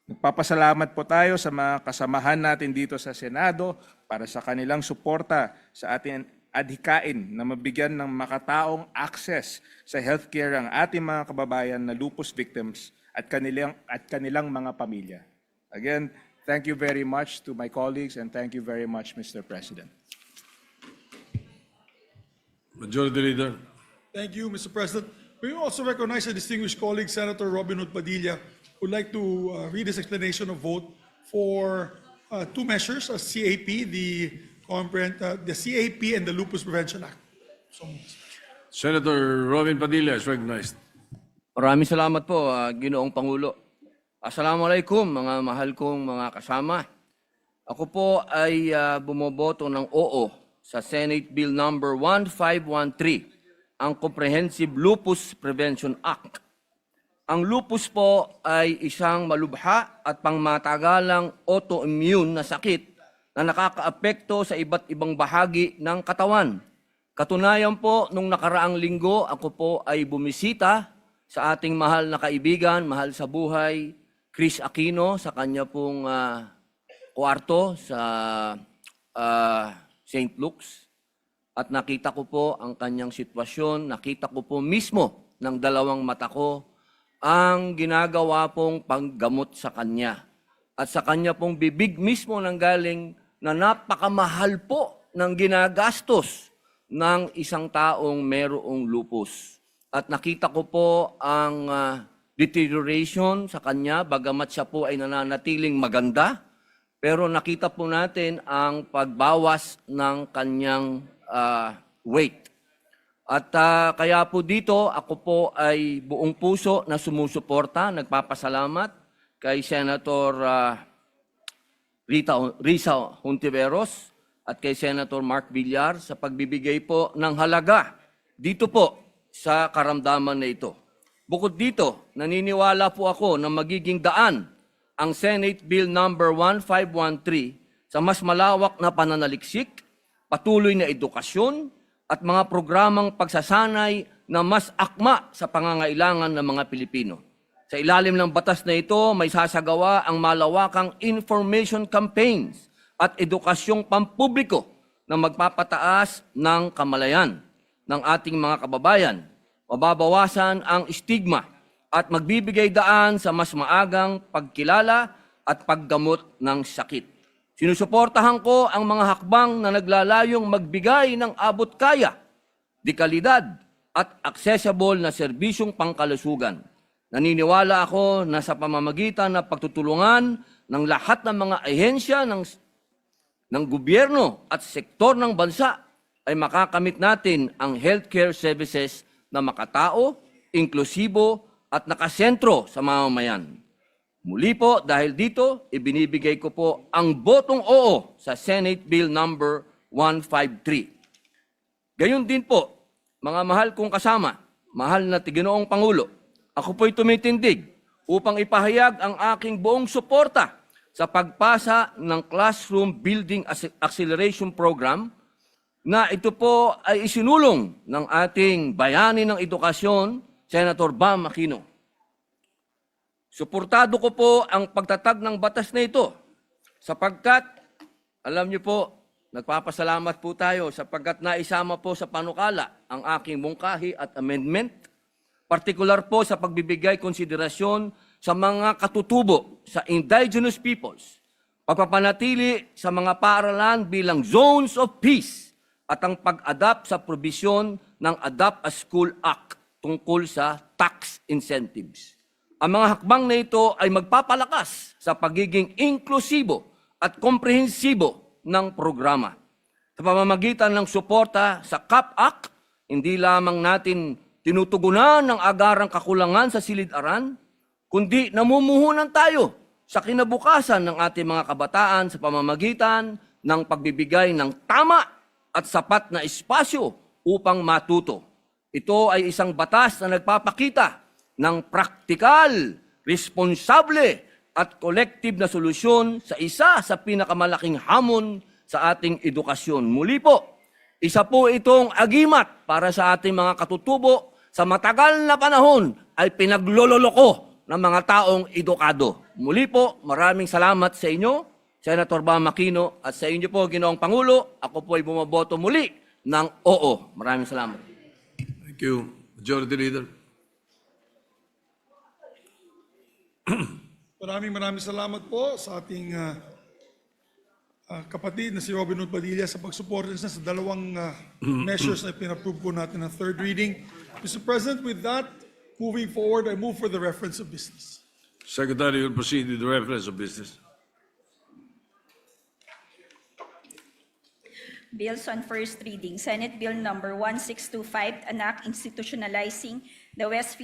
Nagpapasalamat po tayo sa mga kasamahan natin dito sa Senado para sa kanilang suporta sa ating adhikain na mabigyan ng makataong access sa healthcare ang ating mga kababayan na lupus victims at kanilang mga pamilya. Again, thank you very much to my colleagues and thank you very much, Mr. President. Majority Leader. Thank you, Mr. President. We also recognize a distinguished colleague, Senator Robin Hood Padilla, who would like to read his explanation of vote for two measures, a CAP, the CAP and the Lupus Prevention Act. So, Senator Robin Padilla is recognized. Maraming salamat po, Ginoong Pangulo. Assalamualaikum, mga mahal kong mga kasama. Ako po ay bumoboto ng oo sa Senate Bill number 1513, ang Comprehensive Lupus Prevention Act. Ang lupus po ay isang malubha at pangmatagalang autoimmune na sakit na nakakaapekto sa iba't ibang bahagi ng katawan. Katunayan po, nung nakaraang linggo, ako po ay bumisita sa ating mahal na kaibigan, mahal sa buhay, Chris Aquino, sa kanya pong kwarto sa St. Luke's. At nakita ko po ang kanyang sitwasyon, nakita ko po mismo ng dalawang mata ko ang ginagawa pong panggamot sa kanya. At sa kanya pong bibig mismo nang galing na napakamahal po ng ginagastos ng isang taong mayroong lupus. At nakita ko po ang deterioration sa kanya, bagamat siya po ay nananatiling maganda, pero nakita po natin ang pagbawas ng kanyang weight. At kaya po dito, ako po ay buong puso na sumusuporta, nagpapasalamat kay Senator Risa Hontiveros at kay Senator Mark Villar sa pagbibigay po ng halaga dito po sa karamdaman na ito. Bukod dito, naniniwala po ako na magiging daan ang Senate Bill number 1513 sa mas malawak na pananaliksik, patuloy na edukasyon at mga programang pagsasanay na mas akma sa pangangailangan ng mga Pilipino. Sa ilalim ng batas na ito, may sasagawa ang malawakang information campaigns at edukasyong pampubliko na magpapataas ng kamalayan ng ating mga kababayan, mababawasan ang stigma at magbibigay daan sa mas maagang pagkilala at paggamot ng sakit. Sinusuportahan ko ang mga hakbang na naglalayong magbigay ng abot kaya, dekalidad at accessible na serbisyong pangkalusugan. Naniniwala ako na sa pamamagitan ng pagtutulungan ng lahat ng mga ahensya ng gobyerno at sektor ng bansa ay makakamit natin ang healthcare services na makatao, inklusibo at nakasentro sa mamamayan. Muli po, dahil dito, ibinibigay ko po ang botong oo sa Senate Bill number 153. Gayon din po, mga mahal kong kasama, mahal na Ginoong Pangulo, ako po'y tumitindig upang ipahayag ang aking buong suporta sa pagpasa ng Classroom Building Acceleration Program na ito po ay isinulong ng ating bayani ng edukasyon, Senator Bam Aquino. Suportado ko po ang pagtatag ng batas na ito sapagkat, alam niyo po, nagpapasalamat po tayo sapagkat naisama po sa panukala ang aking mungkahi at amendment, partikular po sa pagbibigay konsiderasyon sa mga katutubo sa indigenous peoples, pagpapanatili sa mga paaralan bilang zones of peace at ang pag-adapt sa probisyon ng Adapt a School Act tungkol sa tax incentives. Ang mga hakbang na ito ay magpapalakas sa pagiging inklusibo at komprehensibo ng programa. Sa pamamagitan ng suporta sa CAP Act, hindi lamang natin tinutugunan ng agarang kakulangan sa silid-aran, kundi namumuhunan tayo sa kinabukasan ng ating mga kabataan sa pamamagitan ng pagbibigay ng tama at sapat na espasyo upang matuto. Ito ay isang batas na nagpapakita ng praktikal, responsable at collective na solusyon sa isa sa pinakamalaking hamon sa ating edukasyon. Muli po, isa po itong agimat para sa ating mga katutubo sa matagal na panahon ay pinaglololoko ng mga taong edukado. Muli po, maraming salamat sa inyo, Senator Bam Aquino, at sa inyo po, Ginoong Pangulo. Ako po ay bumaboto muli ng oo. Maraming salamat. Thank you. Majority Leader. Maraming salamat po sa ating kapatid na si Robin Hood Padilla sa pagsuporta niya sa dalawang measures na pinapprove po natin ng third reading. Mr. President, with that, moving forward, I move for the reference of business. Secretary will proceed with the reference of business. Bills on first reading. Senate Bill number 1625, an act institutionalizing the West